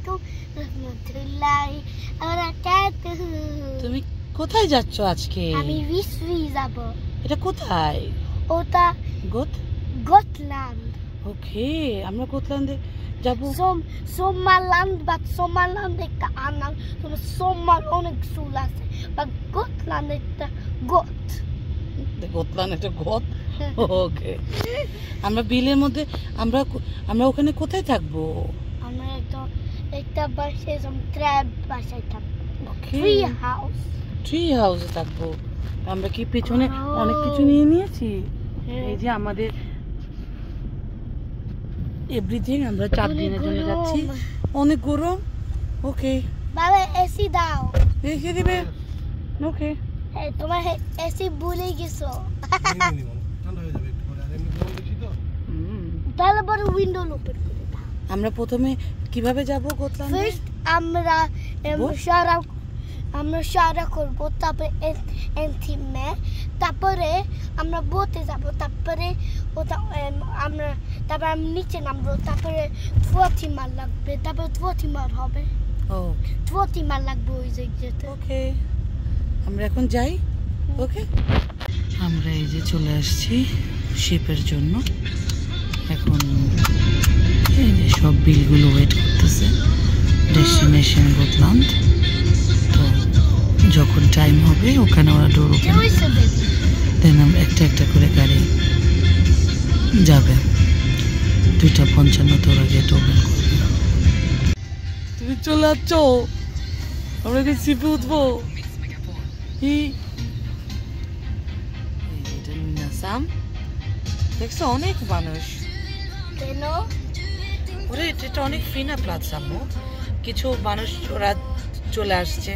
আলাইকুম রাহমাতুল্লাহি ওয়া বারাকাতুহু। তুমি কোথায় যাচ্ছ আজকে? আমি বিসবি যাব। এটা কোথায়? ওটা গটল্যান্ড। ওকে, আমরা গটল্যান্ডে যাব। সোমারল্যান্ড বা সোমারল্যান্ড একটা আনাম, সোমার অনেক সুল আছে, বা গটল্যান্ড একটা গট। গটল্যান্ড একটা গট। ওকে, আমরা বিলের মধ্যে আমরা ওখানে কোথায় থাকবো? আমরা একটা বাসায় ক্র্যাব বাসায় থাকবো। ট্রি হাউসে থাকবো। আমরা কি পেছনে অনেক কিছু নিয়ে নিয়েছি? এই যে আমাদের এভরিথিং। আমরা 4 দিনের জন্য যাচ্ছি। অনেক গরম। ওকে বাবা, এসি দাও। এসে দিবে? ওকে। তোমার এসি ভুলে গেছো। তাহলে বড় উইন্ডো ওপেন করে দাও। আমরা প্রথমে কিভাবে যাব গটল্যান্ডে? ফার্স্ট আমরা সারা করবো, তারপরে এনথিমে, তারপরে আমরা বোটে যাব, তারপরে আমরা নিচে নামবো, তারপরে 20 মাইল লাগবে, তারপরে 20 মাইল হবে। ওকে 20 মাইল লাগবে ওই জায়গাতে। ওকে, আমরা এখন যাই। ওকে, আমরা এই যে চলে আসছি শিপের জন্য। এখন এই যে সব বিলগুলো ওয়েট করতেছে। Destination Gotland. তো যখন টাইম হবে ওখানে ওরা ডোর ওপেন, দেন আমরা একটা একটা করে গাড়ি যাবে। 2:55 ওরা গেট ওপেন করবে। তুমি চলে যাচ্ছ? আমরা কি শিপে উঠবো? দেখছো অনেক মানুষ। কেন? ওরে এটা অনেক ফিনা প্ল্যাটফর্ম। কিছু মানুষ ওরা চলে আসছে,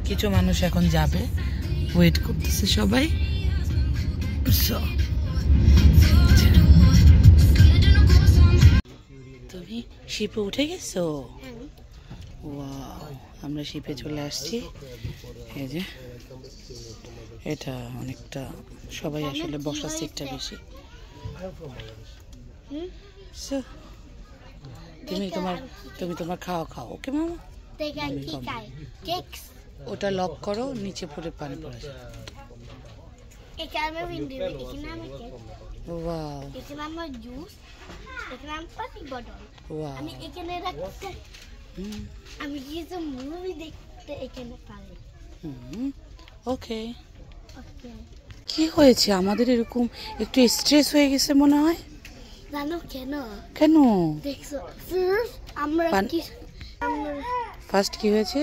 কিছু মানুষ এখন যাবে, ওয়েট করতেছে সবাই। তুমি শিপে উঠে গেছো? ওয়াও, আমরা শিপে চলে আসছি। এই যে এটা অনেকটা, সবাই আসলে বসার সিটটা বেশি। তুমি তোমার খাও। ওকে মামা, ওটা লক করো, নিচে পড়ে পানি পড়ে যায়। ওয়াও, এখানে আমার জুস, এখানে আমার পানি বটল। ওয়াও, আমি এখানে রাখতে, আমি কিছু মুভি দেখতে এখানে পারি। ওকে। কি হয়েছে আমাদের? এরকম একটু স্ট্রেস হয়ে গেছে মনে হয়। জানো কেন? কেন? দেখছো, ফার্স্ট কি হয়েছে?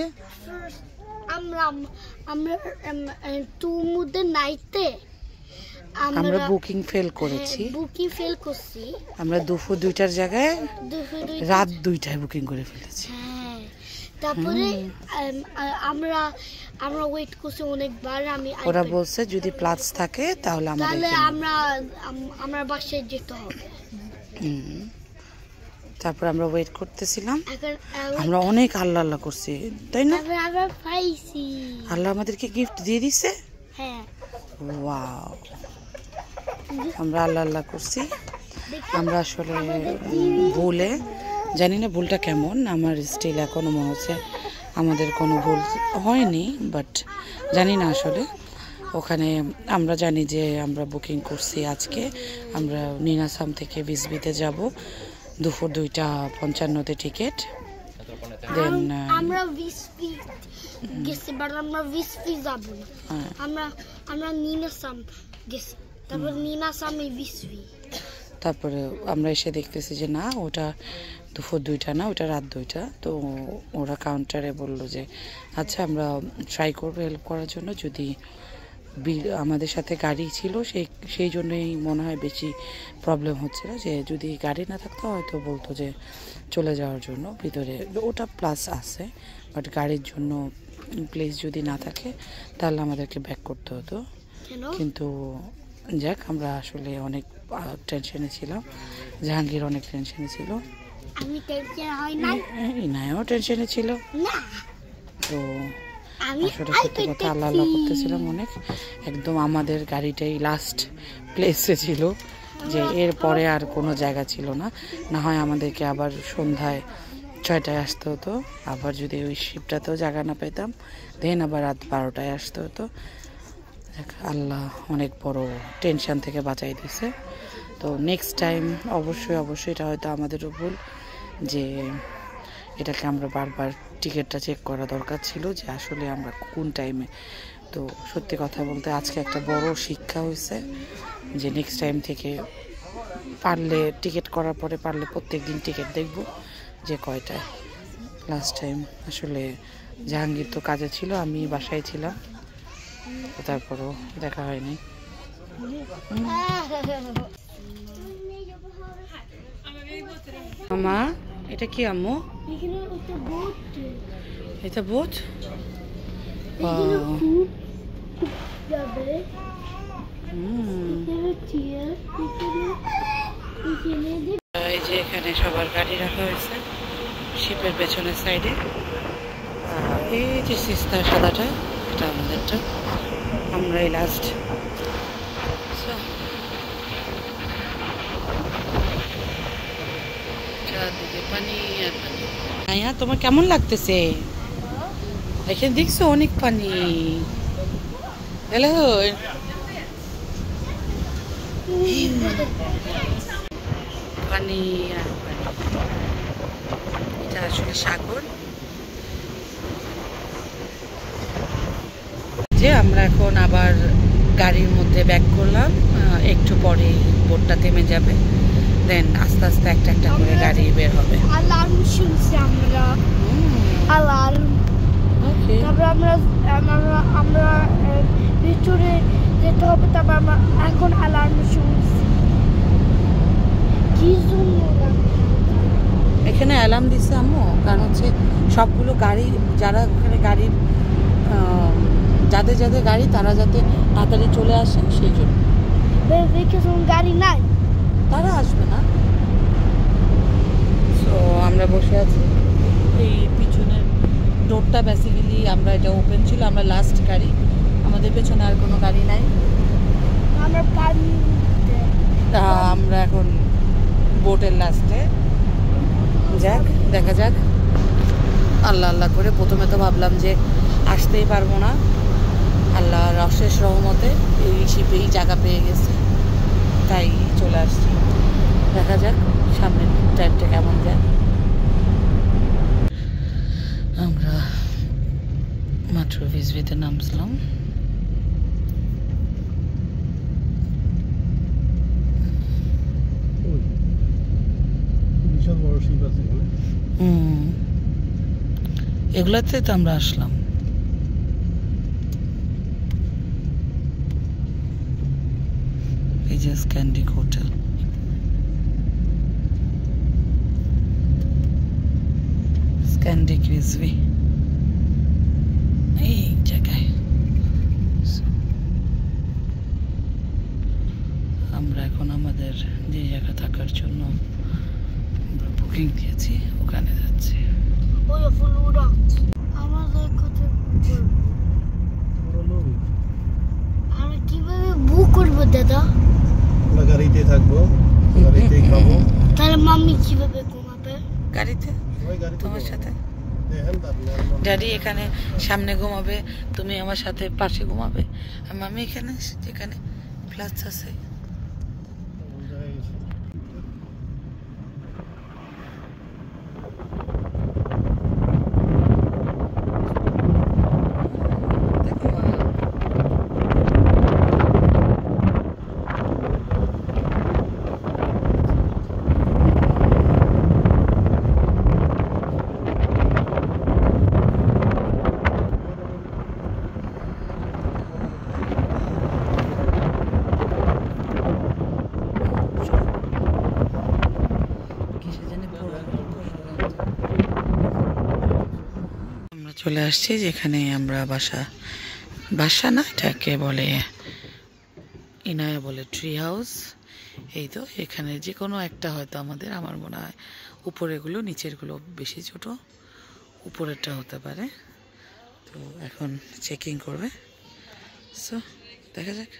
আমরা তুমুদে নাইতে আমরা বুকিং ফেল করেছি। আমরা দুপুর 2টার জায়গায় রাত 2টায় বুকিং করে ফেলেছি। তারপরে আমরা ওয়েট করছি অনেকবার। ওরা বলছে যদি প্লাস থাকে তাহলে আমরা বাসায় যেতে হবে। তারপর আমরা ওয়েট করতেছিলাম। আমরা অনেক আল্লাহ করছি, তাই না? আল্লাহ আমাদেরকে গিফট দিয়ে দিছে। হ্যাঁ, ওয়াও, আমরা আল্লাহ করছি। আমরা আসলে ভুলে জানি না ভুলটা কেমন। আমার স্টিল এখনো মনে হচ্ছে আমাদের কোনো ভুল হয়নি, বাট জানি না আসলে। ওখানে আমরা জানি যে আমরা বুকিং করছি আজকে। আমরা নিনাসাম থেকে বিসবিতে যাব। দুপুর 2:55 টিকিট। দেন আমরা বিসবি গেছি, বাট আমরা বিসবি যাব না। আমরা নিনাসাম গেছি, তারপর নিনাসামে বিসবি। তারপরে আমরা এসে দেখতেছি যে না, ওটা দুপুর 2টা না, ওটা রাত 2টা। তো ওরা কাউন্টারে বলল যে আচ্ছা আমরা ট্রাই করবো হেল্প করার জন্য। যদি আমাদের সাথে গাড়ি ছিল সেই জন্যই মনে হয় বেশি প্রবলেম হচ্ছিল। যে যদি গাড়ি না থাকতো হয়তো বলতো যে চলে যাওয়ার জন্য ভিতরে, ওটা প্লাস আছে, বাট গাড়ির জন্য প্লেস যদি না থাকে তাহলে আমাদেরকে ব্যাক করতে হতো। কিন্তু যাক, আমরা আসলে অনেক টেনশনে ছিলাম। জাহাঙ্গীর অনেক টেনশনে ছিল, ইনায়াও টেনশনে ছিল। তো আসলে সত্যি কথা আল্লাহ করতেছিলাম অনেক। একদম আমাদের গাড়িটাই লাস্ট প্লেসে ছিল, যে এর পরে আর কোনো জায়গা ছিল না। না হয় আমাদেরকে আবার সন্ধ্যায় 6টায় আসতে হতো, আবার যদি ওই শিপটাতেও জায়গা না পেতাম দেন আবার রাত 12টায় আসতে হতো। আল্লাহ অনেক বড় টেনশন থেকে বাঁচাই দিছে। তো নেক্সট টাইম অবশ্যই এটা হয়তো আমাদেরও ভুল যে এটাকে আমরা বারবার টিকিটটা চেক করা দরকার ছিল যে আসলে আমরা কোন টাইমে। তো সত্যি কথা বলতে আজকে একটা বড় শিক্ষা হয়েছে যে নেক্সট টাইম থেকে পারলে টিকিট করার পরে পারলে প্রত্যেক দিন টিকিট দেখব যে কয়টায়। লাস্ট টাইম আসলে জাহাঙ্গীর তো কাজে ছিল, আমি বাসায় ছিলাম, তারপরও দেখা হয়নি। মামা এটা কি আম্মু? এটা বোট? এই যে এখানে সবার গাড়ি রাখা হয়েছে শিপের পেছনের সাইডে। এই যে সিস্তার সাদাটা এটা আমাদেরটা, আমরা এই লাস্ট। চারদিকে পানি আর পানি। হ্যাঁ, তোমার কেমন লাগতেছে? এখানে দেখছো অনেক পানি। হ্যালো, পানি আর পানি। এটা আসলে সাগর। যে আমরা এখন আবার গাড়ির মধ্যে ব্যাক করলাম, একটু পরে বোটটা থেমে যাবে, দেন আস্তে আস্তে একটা একটা করে গাড়ি বের হবে। অ্যালার্ম শুনছি আমরা, অ্যালার্ম। তারপর আমরা ভিতরে যেতে হবে, তারপর আমরা এখন অ্যালার্ম শুনছি। কি জন্য এখানে অ্যালার্ম দিচ্ছে আম্মু? কারণ হচ্ছে সবগুলো গাড়ি, যারা ওখানে গাড়ির যাদের যাদের গাড়ি তারা যাতে তাড়াতাড়ি চলে আসে সেই জন্য। গাড়ি নাই, তারা আসবে না। তো আমরা বসে আছি এই পিছনের ডোরটা, বেসিক্যালি আমরা এটা ওপেন ছিল, আমরা লাস্ট গাড়ি, আমাদের পেছনে আর কোনো গাড়ি নাই। তা আমরা এখন বোটের লাস্টে। যাক দেখা যাক, আল্লাহ আল্লাহ করে। প্রথমে তো ভাবলাম যে আসতেই পারবো না, আল্লাহর অশেষ রহমতে এই শিপেই জায়গা পেয়ে গেছে, তাই চলে আসছি। দেখা যাক সামনের টাইমটা কেমন যায়। আমরা মাত্র ভিজবিতে নামছিলাম। বিশাল বড় শিপ আছে এখানে। এগুলাতে তো আমরা আসলাম। এই যে স্ক্যান্ডিক হোটেল, স্ক্যান্ডিক রিজভি এই জায়গায়। আমরা এখন আমাদের যে জায়গা থাকার জন্য আমরা বুকিং দিয়েছি ওখানে যাচ্ছি। আমরা কিভাবে বুক করবো দাদা? আমরা গাড়িতে থাকবো, গাড়িতেই খাবো। তাহলে মাম্মি কিভাবে ঘুমাবে? গাড়িতে তোমার সাথে। ড্যাডি এখানে সামনে ঘুমাবে, তুমি আমার সাথে পাশে ঘুমাবে, আর মামি এখানে যেখানে প্লাস আছে। চলে আসছি যেখানে আমরা বাসা না, এটাকে বলে ইনায়া বলে ট্রি হাউস। এই তো এখানে যে কোনো একটা হয়তো আমাদের, আমার মনে হয় উপরেগুলো, নিচেরগুলো বেশি ছোট, উপরেরটা হতে পারে। তো এখন চেকিং করবে, সো দেখা যাক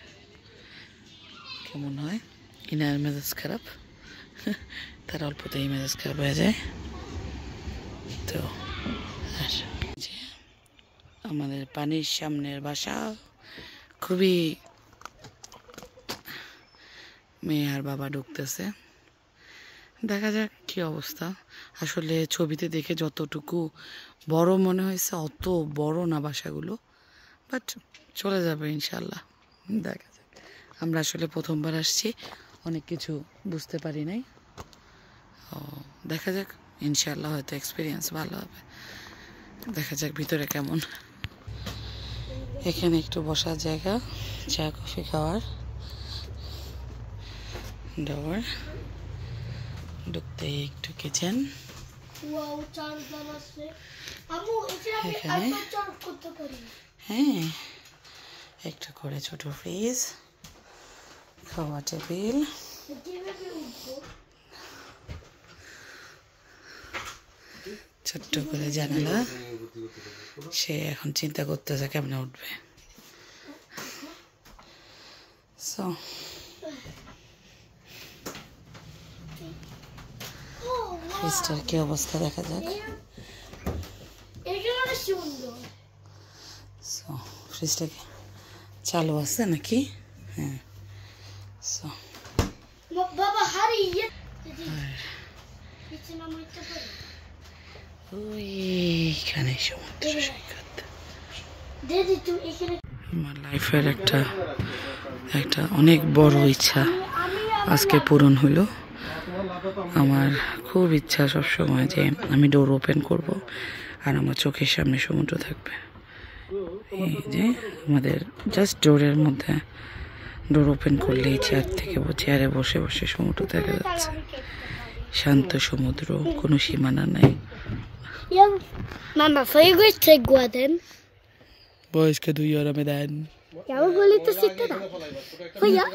কেমন হয়। ইনায়ার মেজাজ খারাপ, তার অল্পতেই মেজাজ খারাপ হয়ে যায়। তো আর যে আমাদের পানির সামনের বাসা, খুবই মেয়ে আর বাবা ঢুকতেছে। দেখা যাক কি অবস্থা। আসলে ছবিতে দেখে যতটুকু বড় মনে হয়েছে অত বড় না বাসাগুলো, বাট চলে যাবে ইনশাল্লাহ। দেখা যাক, আমরা আসলে প্রথমবার আসছি, অনেক কিছু বুঝতে পারি নাই। ও দেখা যাক, ইনশাল্লাহ হয়তো এক্সপিরিয়েন্স ভালো হবে। দেখা যাক ভিতরে কেমন। এখানে একটু বসার জায়গা, চা কফি খাওয়ার, ডোর ঢুকতে একটু কিচেন। এখানে হ্যাঁ একটু করে ছোট ফ্রিজ, খাওয়া টেবিল, ছোট্ট করে জানালা। সে এখন চিন্তা করতেছে কেমনে উঠবে। সো ফ্রিজটার কি অবস্থা দেখা যাক। সো ফ্রিজটা কি চালু আছে নাকি? হ্যাঁ। সো ওইখানে সমুদ্র সৈকত। আমার লাইফের একটা অনেক বড় ইচ্ছা আজকে পূরণ হলো। আমার খুব ইচ্ছা সবসময় যে আমি ডোর ওপেন করব আর আমার চোখের সামনে সমুদ্র থাকবে। এই যে আমাদের জাস্ট ডোরের মধ্যে, ডোর ওপেন করলেই চেয়ারে বসে বসে সমুদ্র দেখা যাচ্ছে। শান্ত সমুদ্র, কোনো সীমানা নাই। Mamma, får jag gå i trädgården? Vad ska du göra med den? Jag vill gå lite och sitta där. Får jag?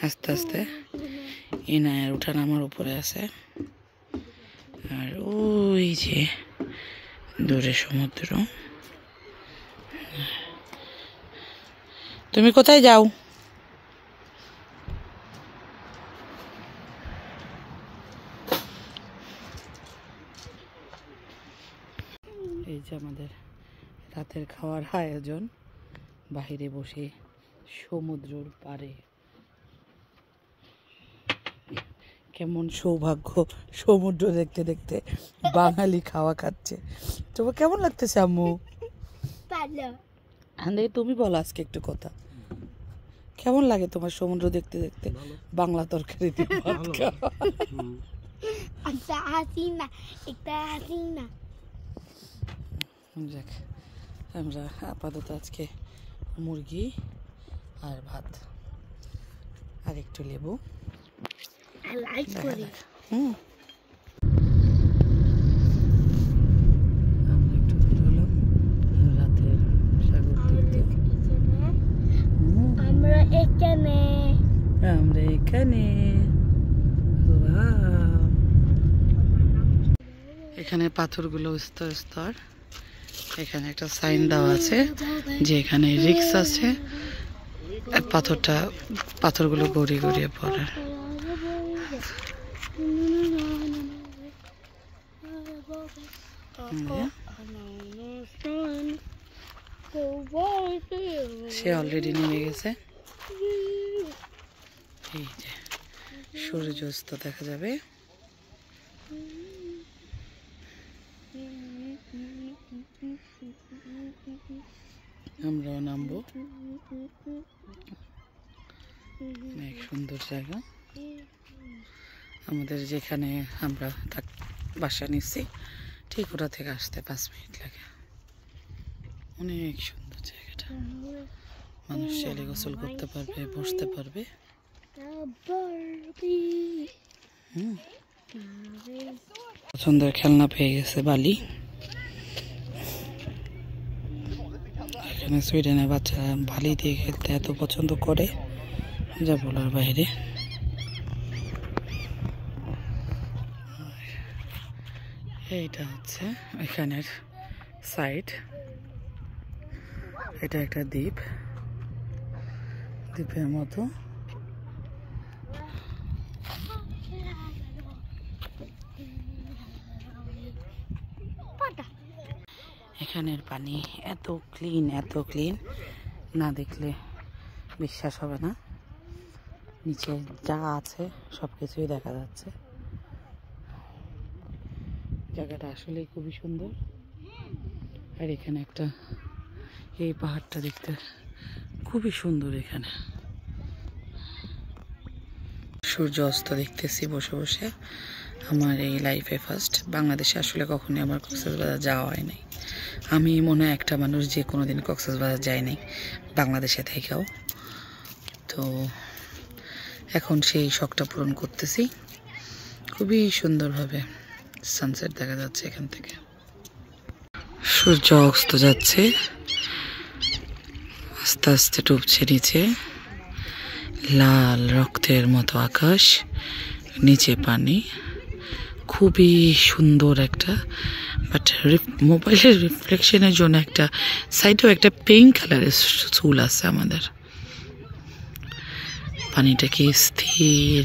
আস্তে আস্তে ইনায়ের উঠান আমার উপরে আছে, আর ওই যে দূরে সমুদ্র। তুমি কোথায় যাও? এই যে আমাদের রাতের খাওয়ার আয়োজন, বাহিরে বসে সমুদ্রের পাড়ে। কেমন সৌভাগ্য, সমুদ্র দেখতে দেখতে বাঙালি খাওয়া খাচ্ছে। তোমার কেমন লাগতেছে আম্মু? তুমি বলো আজকে একটু কথা, কেমন লাগে তোমার সমুদ্র দেখতে দেখতে বাংলা তরকারি দিয়ে ভাত খাওয়া? যাক, আমরা আপাতত আজকে মুরগি আর ভাত আর একটু লেবু। আমরা একটু বেরোলাম রাতের সাগর দেখতে। আমরা এখানে এখানে পাথরগুলো স্তর স্তর। এখানে একটা সাইন দেওয়া আছে যে এখানে রিক্স আছে, পাথরগুলো গড়িয়ে গড়িয়ে পড়ার। সে অলরেডি নেমে গেছে। এই যে সূর্যাস্ত দেখা যাবে। আমরাও নামবো। অনেক সুন্দর জায়গা। আমাদের যেখানে আমরা বাসা নিচ্ছি ঠিক ওটা থেকে আসতে 5 মিনিট লাগে। অনেক সুন্দর জায়গাটা, মানুষ চাইলে গোসল করতে পারবে, বসতে পারবে। পছন্দের খেলনা পেয়ে গেছে বালি। এখানে সুইডেনের বাচ্চারা বালি দিয়ে খেলতে এত পছন্দ করে যা বলার বাইরে। এইটা হচ্ছে এখানের সাইড। এটা একটা দ্বীপ, দ্বীপের মতো। এখানের পানি এত ক্লিন, না দেখলে বিশ্বাস হবে না। নিচে যা আছে সব কিছুই দেখা যাচ্ছে। জায়গাটা আসলে খুবই সুন্দর। আর এখানে একটা এই পাহাড়টা দেখতে খুবই সুন্দর। এখানে সূর্য অস্ত দেখতেছি বসে বসে। আমার এই লাইফে ফার্স্ট। বাংলাদেশে আসলে কখনোই আমার কক্সবাজার যাওয়া হয় নাই। আমি মনে হয় একটা মানুষ যে কোনোদিন কক্সবাজার যায় নাই বাংলাদেশে থেকেও। তো এখন সেই শখটা পূরণ করতেছি। খুবই সুন্দরভাবে সানসেট দেখা যাচ্ছে এখান থেকে। সূর্য অস্ত যাচ্ছে, আস্তে আস্তে ডুবছে নিচে। লাল রক্তের মতো আকাশ, নিচে পানি, খুবই সুন্দর একটা। বাট মোবাইলের রিফ্লেকশনের জন্য একটা সাইডেও একটা পিঙ্ক কালারের চুল আছে আমাদের। পানিটা কি স্থির,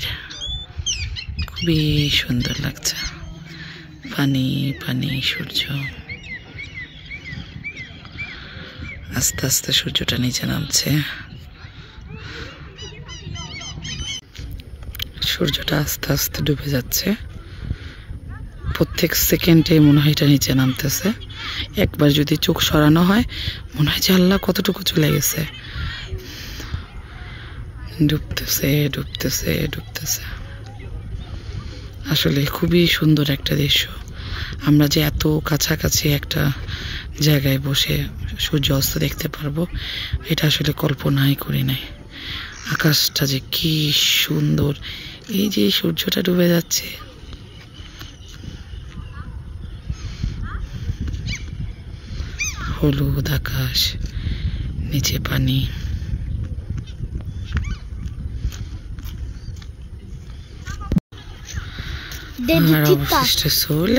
খুবই সুন্দর লাগছে। পানি পানি, সূর্য। আস্তে আস্তে সূর্যটা নিচে নামছে। সূর্যটা আস্তে আস্তে ডুবে যাচ্ছে। প্রত্যেক সেকেন্ডে মনে হয় এটা নিচে নামতেছে। একবার যদি চোখ সরানো হয় মনে হয় যে আল্লাহ কতটুকু চলে গেছে। ডুবতেছে ডুবতেছে ডুবতেছে। আসলে খুবই সুন্দর একটা দৃশ্য। আমরা যে এত কাছাকাছি একটা জায়গায় বসে সূর্য অস্ত দেখতে পারবো এটা আসলে কল্পনাই করি নাই। আকাশটা যে কি সুন্দর। এই যে সূর্যটা ডুবে যাচ্ছে, হলুদ আকাশ, নিচে পানি। আর অবশিষ্ট চুল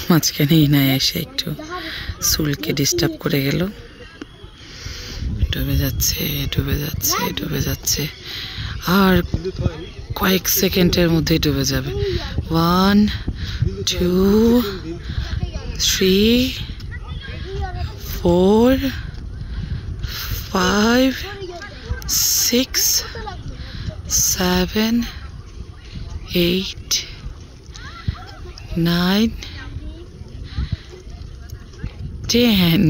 মাঝখানেই না এসে একটু চুলকে ডিস্টার্ব করে গেল। ডুবে যাচ্ছে ডুবে যাচ্ছে ডুবে যাচ্ছে। আর কয়েক সেকেন্ডের মধ্যেই ডুবে যাবে। 1 2 3 4 5 6 7 8 9 10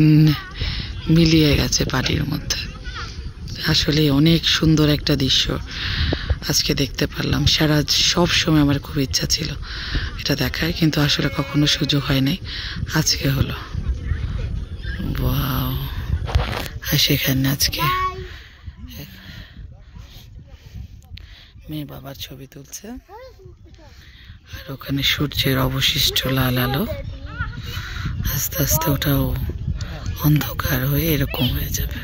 মিলিয়ে গেছে পানির মধ্যে। আসলে অনেক সুন্দর একটা দৃশ্য আজকে দেখতে পারলাম। সব সময় আমার খুব ইচ্ছা ছিল এটা দেখার, কিন্তু আসলে কখনো সুযোগ হয় নাই। আজকে হলো। ওয়াও। আর সেখানে আজকে মেয়ে বাবার ছবি তুলছে। আর ওখানে সূর্যের অবশিষ্ট লাল আলো আস্তে আস্তে ওটাও অন্ধকার হয়ে এরকম হয়ে যাবে।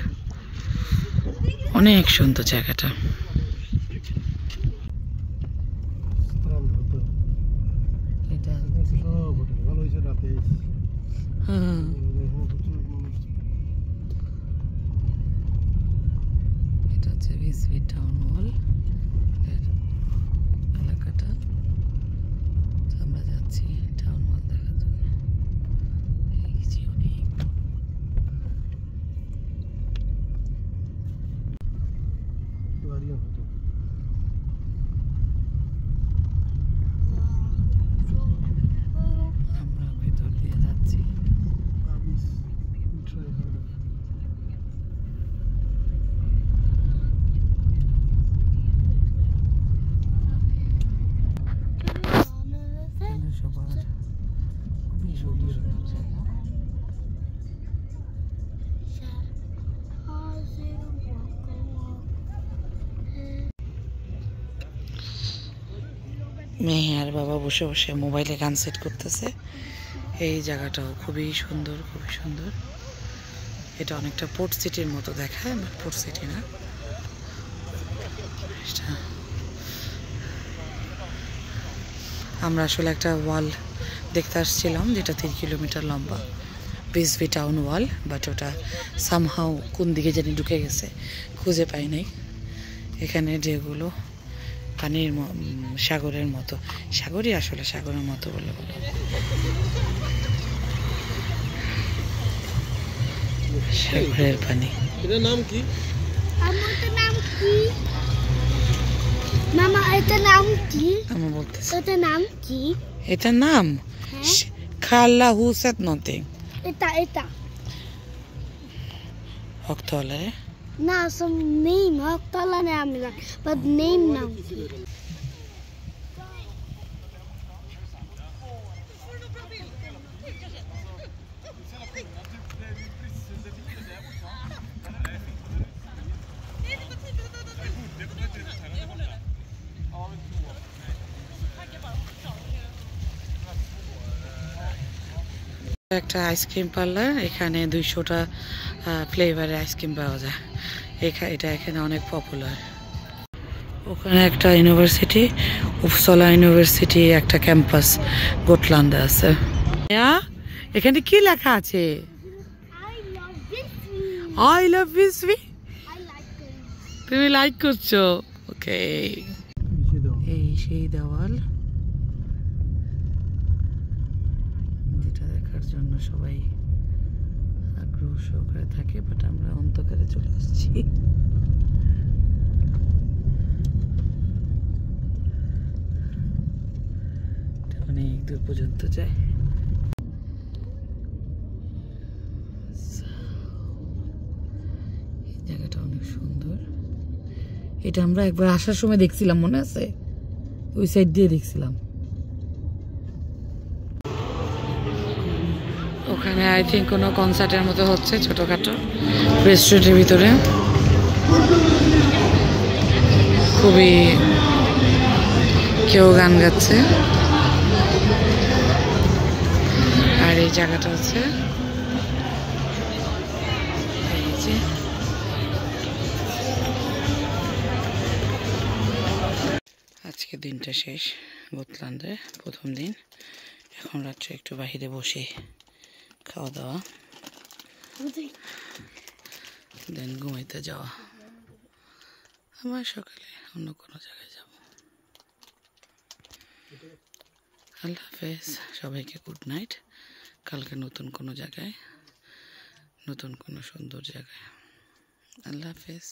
অনেক সুন্দর জায়গাটা। এটা হচ্ছে ভিসবি টাউন হল এলাকাটা। আমরা যাচ্ছি টাউন হল দেখার জন্য। আমরা ভেতর দিয়ে যাচ্ছি। মেয়ে আর বাবা বসে বসে মোবাইলে গান সেট করতেছে। এই জায়গাটাও খুবই সুন্দর, খুবই সুন্দর। এটা অনেকটা পোর্ট সিটির মতো দেখায়, বাট পোর্ট সিটি না। আমরা আসলে একটা ওয়াল দেখতে আসছিলাম যেটা 3 কিলোমিটার লম্বা, ভিসবি টাউন ওয়াল। বাট ওটা সামহাও কোন দিকে জানি ঢুকে গেছে, খুঁজে পাই নাই। এখানে যেগুলো পানির সাগরের মতো, সাগরই আসলে সাগরের মতো বলে সাগরের পানি। এটার নাম কি? আমাদের নাম কি মামা? এটা নাম কি? আমি বলতেছি এটা নাম কি? এটার নাম হ্যাঁ খালা হুসেত নথিং এটা হকতলে না some name হকতলা নাম না but name নাম কি? একটা আইসক্রিম পার্লার, এখানে 200টা ফ্লেভারের আইসক্রিম পাওয়া যায়। এটা এখানে অনেক পপুলার। ওখানে একটা ইউনিভার্সিটি, উপসলা ইউনিভার্সিটি একটা ক্যাম্পাস গোটল্যান্ডে আছে। এখানে কি লেখা আছে? I love this I love one. বিসবি। I like it. তুমি লাইক করছো? ওকে, এই সেই দেওয়াল যেটা দেখার জন্য সবাই আগ্রহ সহকারে থাকে, বাট আমরা অন্ধকারে চলে আসছি। অনেক দূর পর্যন্ত যায়। এই জায়গাটা অনেক সুন্দর। এটা আমরা একবার আসার সময় দেখছিলাম, মনে আছে? ওই সাইড দিয়ে দেখছিলাম। ওখানে আই থিঙ্ক কোনো কনসার্টের মতো হচ্ছে, ছোটখাটো রেস্টুরেন্টের ভিতরে। খুবই কেউ গান গাচ্ছে। আর এই জায়গাটা হচ্ছে এই যে আজকে দিনটা শেষ গোটল্যান্ডে, প্রথম দিন। এখন রাত্রে একটু বাহিরে বসে খাওয়া দাওয়া, দেন ঘুমাইতে যাওয়া। আমার সকালে অন্য কোনো জায়গায় যাব। আল্লাহ হাফেজ সবাইকে, গুড নাইট। কালকে নতুন কোনো জায়গায়, নতুন কোনো সুন্দর জায়গায়। আল্লাহ হাফেজ।